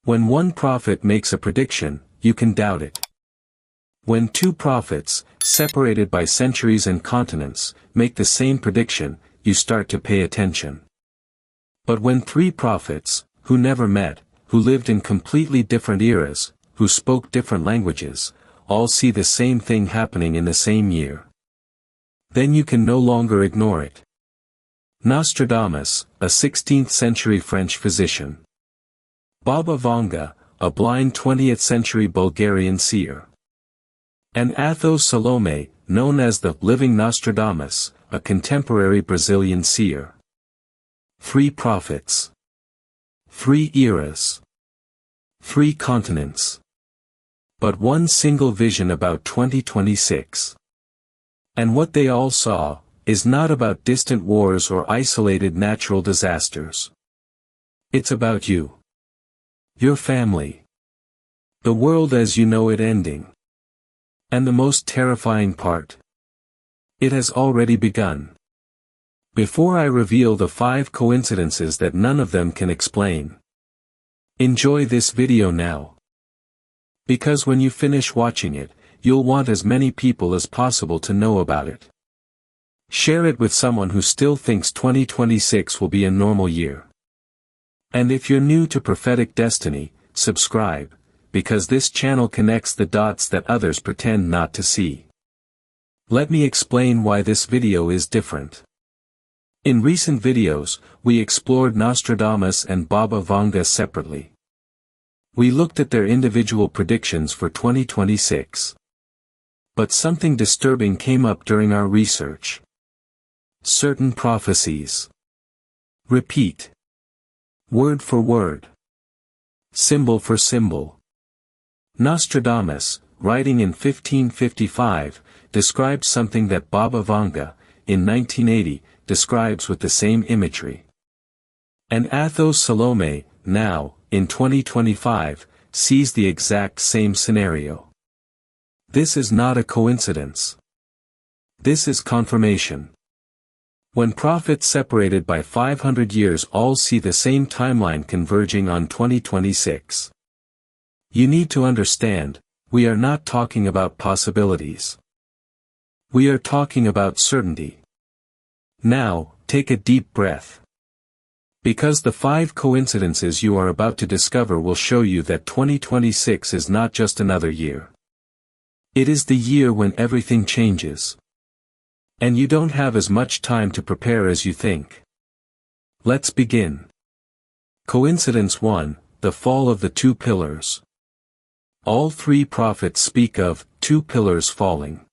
When one prophet makes a prediction, you can doubt it. When two prophets, separated by centuries and continents, make the same prediction, you start to pay attention. But when three prophets, who never met, who lived in completely different eras, who spoke different languages, all see the same thing happening in the same year, then you can no longer ignore it. Nostradamus, a 16th-century French physician. Baba Vanga, a blind 20th-century Bulgarian seer. And Athos Salome, known as the living Nostradamus, a contemporary Brazilian seer. Three prophets. Three eras. Three continents. But one single vision about 2026. And what they all saw, is not about distant wars or isolated natural disasters. It's about you. Your family. The world as you know it ending. And the most terrifying part. It has already begun. Before I reveal the 5 coincidences that none of them can explain. Enjoy this video now. Because when you finish watching it, you'll want as many people as possible to know about it. Share it with someone who still thinks 2026 will be a normal year. And if you're new to prophetic destiny, subscribe, because this channel connects the dots that others pretend not to see. Let me explain why this video is different. In recent videos, we explored Nostradamus and Baba Vanga separately. We looked at their individual predictions for 2026. But something disturbing came up during our research. Certain prophecies. Repeat. Word for word. Symbol for symbol. Nostradamus, writing in 1555, described something that Baba Vanga, in 1980, describes with the same imagery. And Athos Salome, now, in 2025, sees the exact same scenario. This is not a coincidence. This is confirmation. When prophets separated by 500 years all see the same timeline converging on 2026. You need to understand, we are not talking about possibilities. We are talking about certainty. Now, take a deep breath. Because the 5 coincidences you are about to discover will show you that 2026 is not just another year. It is the year when everything changes. And you don't have as much time to prepare as you think. Let's begin. Coincidence 1, the fall of the 2 pillars. All 3 prophets speak of 2 pillars falling.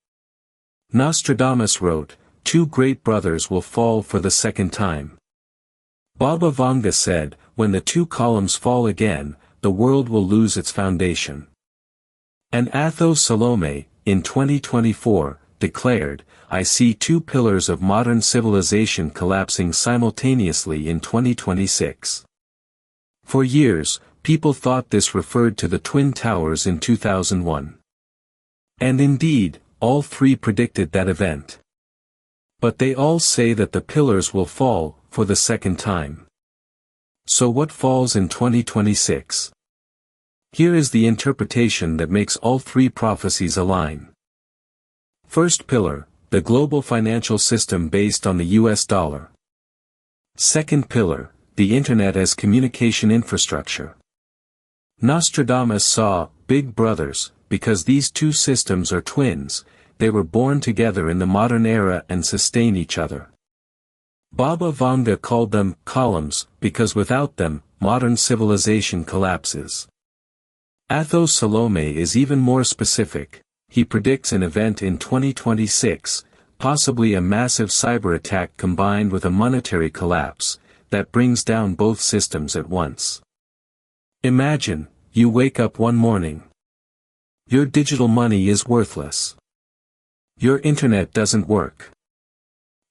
Nostradamus wrote, 2 great brothers will fall for the second time. Baba Vanga said, when the 2 columns fall again, the world will lose its foundation. And Athos Salome, in 2024, declared, I see 2 pillars of modern civilization collapsing simultaneously in 2026. For years, people thought this referred to the Twin Towers in 2001. And indeed, all 3 predicted that event. But they all say that the pillars will fall, for the second time. So what falls in 2026? Here is the interpretation that makes all 3 prophecies align. First pillar, the global financial system based on the US dollar. Second pillar, the Internet as communication infrastructure. Nostradamus saw big brothers, because these 2 systems are twins, they were born together in the modern era and sustain each other. Baba Vanga called them columns, because without them, modern civilization collapses. Athos Salome is even more specific. He predicts an event in 2026, possibly a massive cyber attack combined with a monetary collapse, that brings down both systems at once. Imagine, you wake up one morning. Your digital money is worthless. Your internet doesn't work.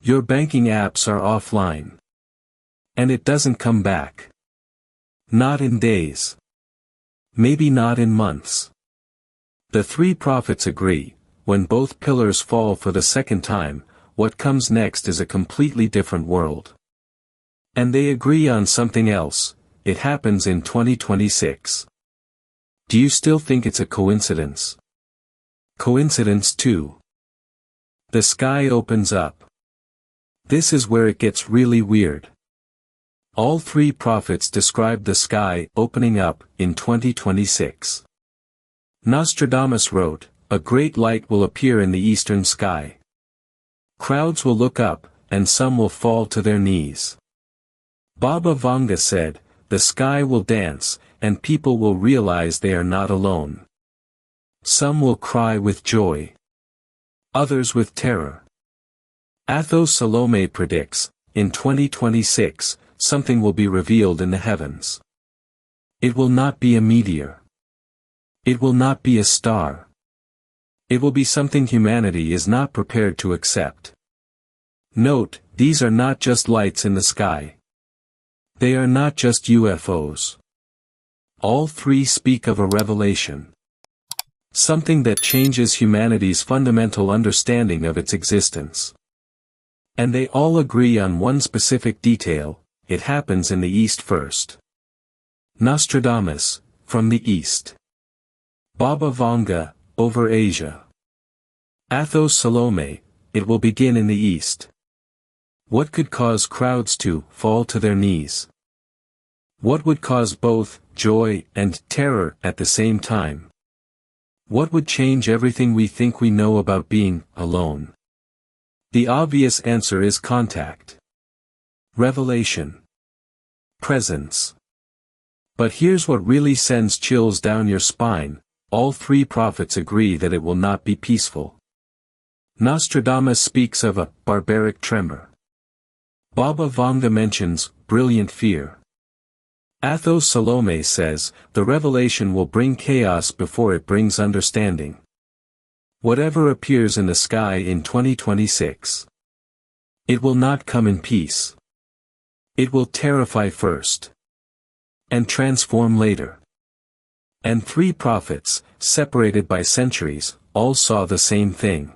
Your banking apps are offline. And it doesn't come back. Not in days. Maybe not in months. The 3 prophets agree, when both pillars fall for the second time, what comes next is a completely different world. And they agree on something else, it happens in 2026. Do you still think it's a coincidence? Coincidence 2. The sky opens up. This is where it gets really weird. All three prophets described the sky opening up in 2026. Nostradamus wrote, "A great light will appear in the eastern sky. Crowds will look up, and some will fall to their knees." Baba Vanga said, "The sky will dance, and people will realize they are not alone. Some will cry with joy. Others with terror." Athos Salome predicts, in 2026, something will be revealed in the heavens. It will not be a meteor. It will not be a star. It will be something humanity is not prepared to accept. Note, these are not just lights in the sky. They are not just UFOs. All three speak of a revelation. Something that changes humanity's fundamental understanding of its existence. And they all agree on one specific detail: it happens in the East first. Nostradamus, from the East. Baba Vanga, over Asia. Athos Salome, it will begin in the East. What could cause crowds to fall to their knees? What would cause both joy and terror at the same time? What would change everything we think we know about being alone? The obvious answer is contact. Revelation. Presence. But here's what really sends chills down your spine: all three prophets agree that it will not be peaceful. Nostradamus speaks of a barbaric tremor. Baba Vanga mentions brilliant fear. Athos Salome says, the revelation will bring chaos before it brings understanding. Whatever appears in the sky in 2026, it will not come in peace. It will terrify first, and transform later. And three prophets, separated by centuries, all saw the same thing.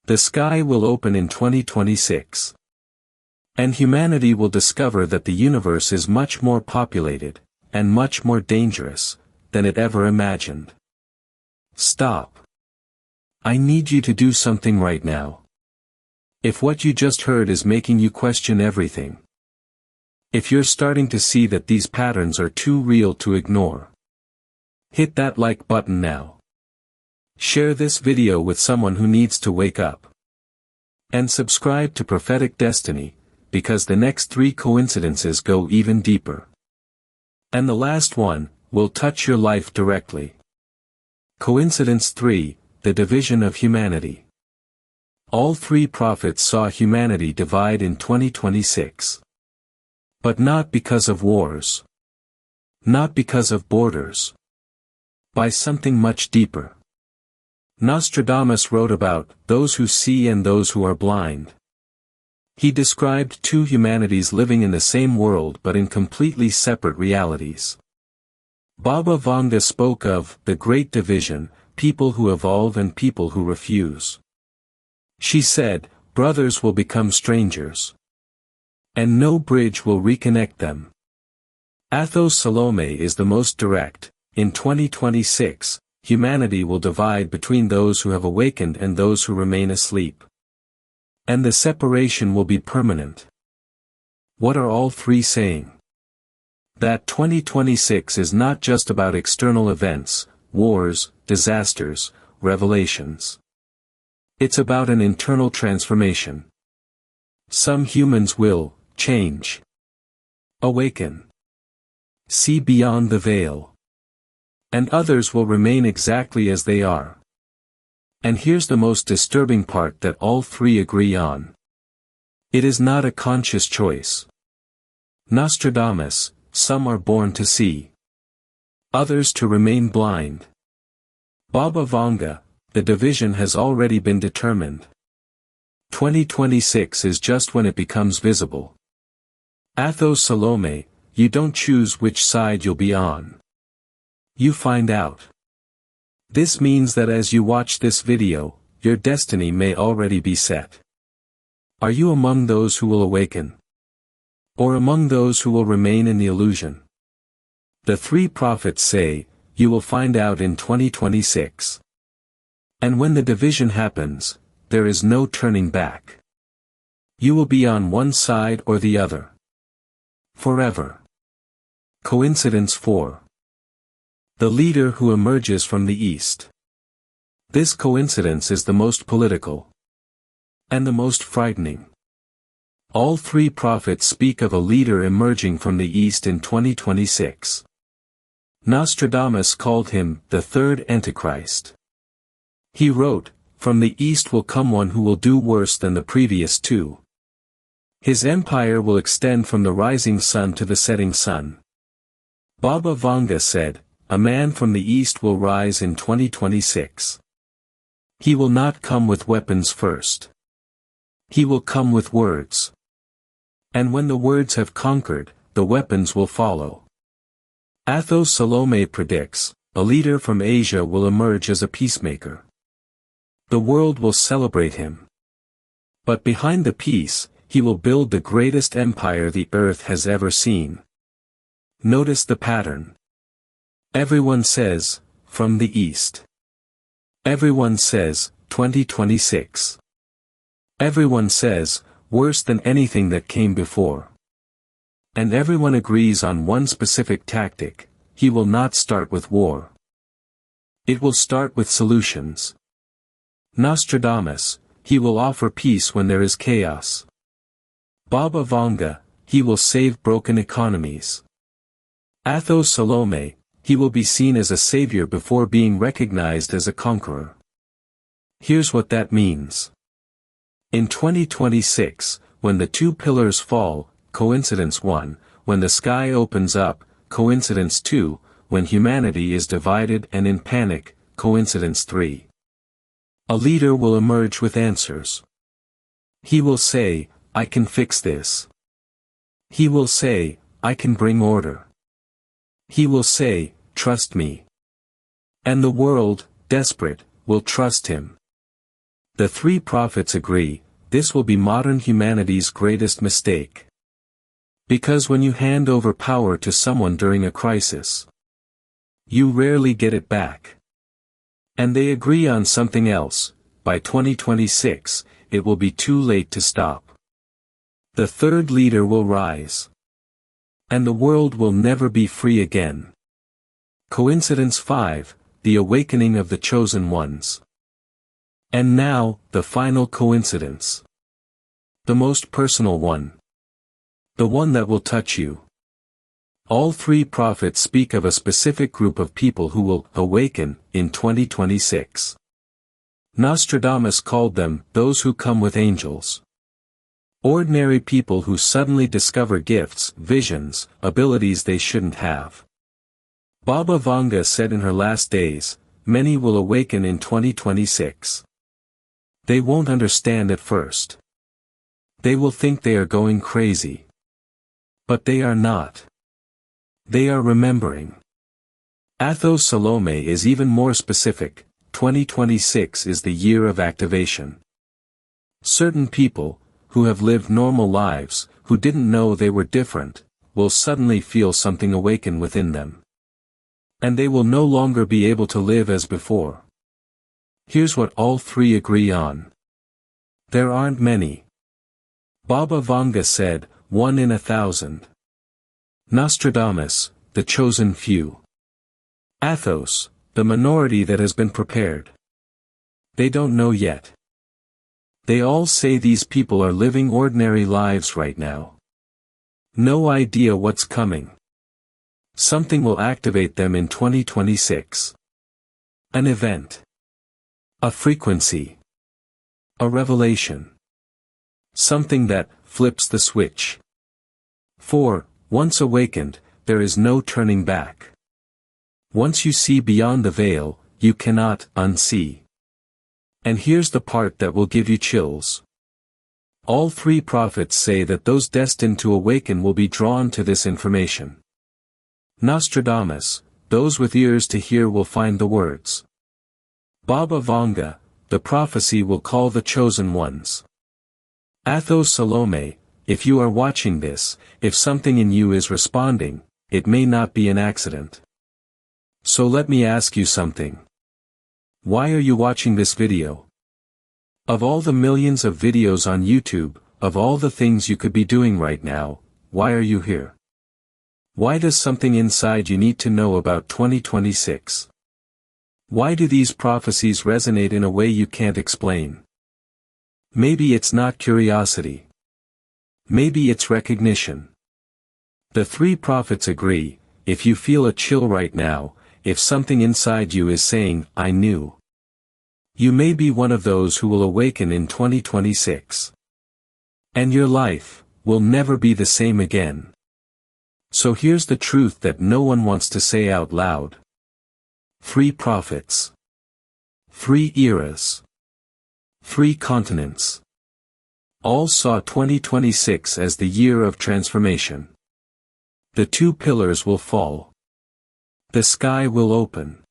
The sky will open in 2026. And humanity will discover that the universe is much more populated, and much more dangerous, than it ever imagined. Stop. I need you to do something right now. If what you just heard is making you question everything. If you're starting to see that these patterns are too real to ignore. Hit that like button now. Share this video with someone who needs to wake up. And subscribe to Prophetic Destiny, because the next three coincidences go even deeper. And the last one will touch your life directly. Coincidence 3, the division of humanity. All three prophets saw humanity divide in 2026. But not because of wars. Not because of borders. By something much deeper. Nostradamus wrote about those who see and those who are blind. He described two humanities living in the same world but in completely separate realities. Baba Vanga spoke of the Great Division, people who evolve and people who refuse. She said, brothers will become strangers. And no bridge will reconnect them. Athos Salome is the most direct. In 2026, humanity will divide between those who have awakened and those who remain asleep. And the separation will be permanent. What are all three saying? That 2026 is not just about external events, wars, disasters, revelations. It's about an internal transformation. Some humans will change. Awaken. See beyond the veil. And others will remain exactly as they are. And here's the most disturbing part that all three agree on. It is not a conscious choice. Nostradamus, some are born to see. Others to remain blind. Baba Vanga, the division has already been determined. 2026 is just when it becomes visible. Athos Salome, you don't choose which side you'll be on. You find out. This means that as you watch this video, your destiny may already be set. Are you among those who will awaken? Or among those who will remain in the illusion? The three prophets say, you will find out in 2026. And when the division happens, there is no turning back. You will be on one side or the other. Forever. Coincidence 4. The leader who emerges from the East. This coincidence is the most political. And the most frightening. All three prophets speak of a leader emerging from the East in 2026. Nostradamus called him the third Antichrist. He wrote, "From the East will come one who will do worse than the previous two. His empire will extend from the rising sun to the setting sun." Baba Vanga said, "A man from the East will rise in 2026. He will not come with weapons first. He will come with words. And when the words have conquered, the weapons will follow." Athos Salome predicts, a leader from Asia will emerge as a peacemaker. The world will celebrate him. But behind the peace, he will build the greatest empire the earth has ever seen. Notice the pattern. Everyone says, "From the East." Everyone says, 2026. Everyone says, worse than anything that came before. And everyone agrees on one specific tactic: he will not start with war. It will start with solutions. Nostradamus, he will offer peace when there is chaos. Baba Vanga, he will save broken economies. Athos Salome, he will be seen as a savior before being recognized as a conqueror. Here's what that means. In 2026, when the two pillars fall, coincidence 1, when the sky opens up, coincidence 2, when humanity is divided and in panic, coincidence 3. A leader will emerge with answers. He will say, "I can fix this." He will say, "I can bring order." He will say, "Trust me." And the world, desperate, will trust him. The three prophets agree, this will be modern humanity's greatest mistake. Because when you hand over power to someone during a crisis, you rarely get it back. And they agree on something else: by 2026, it will be too late to stop. The third leader will rise. And the world will never be free again. Coincidence 5, the awakening of the chosen ones. And now, the final coincidence. The most personal one. The one that will touch you. All three prophets speak of a specific group of people who will awaken in 2026. Nostradamus called them those who come with angels. Ordinary people who suddenly discover gifts, visions, abilities they shouldn't have. Baba Vanga said in her last days, many will awaken in 2026. They won't understand at first. They will think they are going crazy. But they are not. They are remembering. Athos Salome is even more specific: 2026 is the year of activation. Certain people, who have lived normal lives, who didn't know they were different, will suddenly feel something awaken within them. And they will no longer be able to live as before. Here's what all three agree on. There aren't many. Baba Vanga said, 1 in 1,000. Nostradamus, the chosen few. Athos, the minority that has been prepared. They don't know yet. They all say these people are living ordinary lives right now. No idea what's coming. Something will activate them in 2026. An event. A frequency. A revelation. Something that flips the switch. For, once awakened, there is no turning back. Once you see beyond the veil, you cannot unsee. And here's the part that will give you chills. All three prophets say that those destined to awaken will be drawn to this information. Nostradamus, those with ears to hear will find the words. Baba Vanga, the prophecy will call the chosen ones. Athos Salome, if you are watching this, if something in you is responding, it may not be an accident. So let me ask you something. Why are you watching this video? Of all the millions of videos on YouTube, of all the things you could be doing right now, why are you here? Why does something inside you need to know about 2026? Why do these prophecies resonate in a way you can't explain? Maybe it's not curiosity. Maybe it's recognition. The three prophets agree. If you feel a chill right now, if something inside you is saying, I knew. You may be one of those who will awaken in 2026. And your life will never be the same again. So here's the truth that no one wants to say out loud. Three prophets. Three eras. Three continents. All saw 2026 as the year of transformation. The two pillars will fall. The sky will open.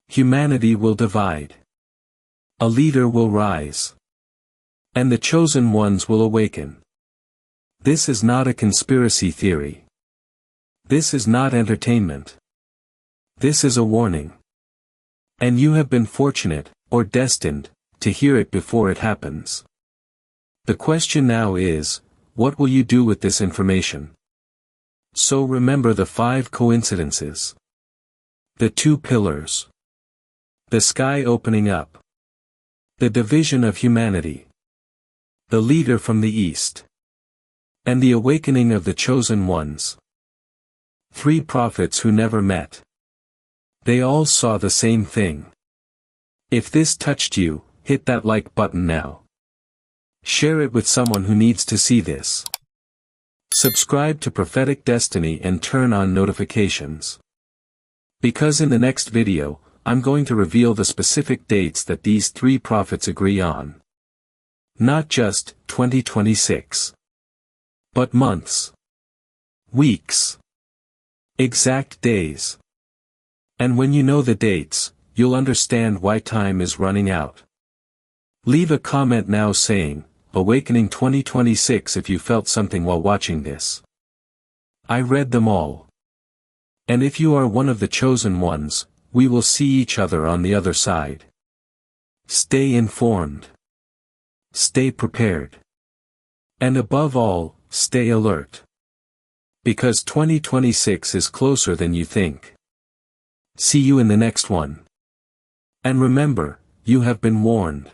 Humanity will divide. A leader will rise. And the chosen ones will awaken. This is not a conspiracy theory. This is not entertainment. This is a warning. And you have been fortunate, or destined, to hear it before it happens. The question now is, what will you do with this information? So remember the 5 coincidences. The 2 pillars. The sky opening up. The division of humanity. The leader from the east. And the awakening of the chosen ones. 3 prophets who never met. They all saw the same thing. If this touched you, hit that like button now. Share it with someone who needs to see this. Subscribe to Prophetic Destiny and turn on notifications. Because in the next video, I'm going to reveal the specific dates that these 3 prophets agree on. Not just 2026. But months. Weeks. Exact days. And when you know the dates, you'll understand why time is running out. Leave a comment now saying, Awakening 2026 if you felt something while watching this. I read them all. And if you are one of the chosen ones, we will see each other on the other side. Stay informed. Stay prepared. And above all, stay alert. Because 2026 is closer than you think. See you in the next one. And remember, you have been warned.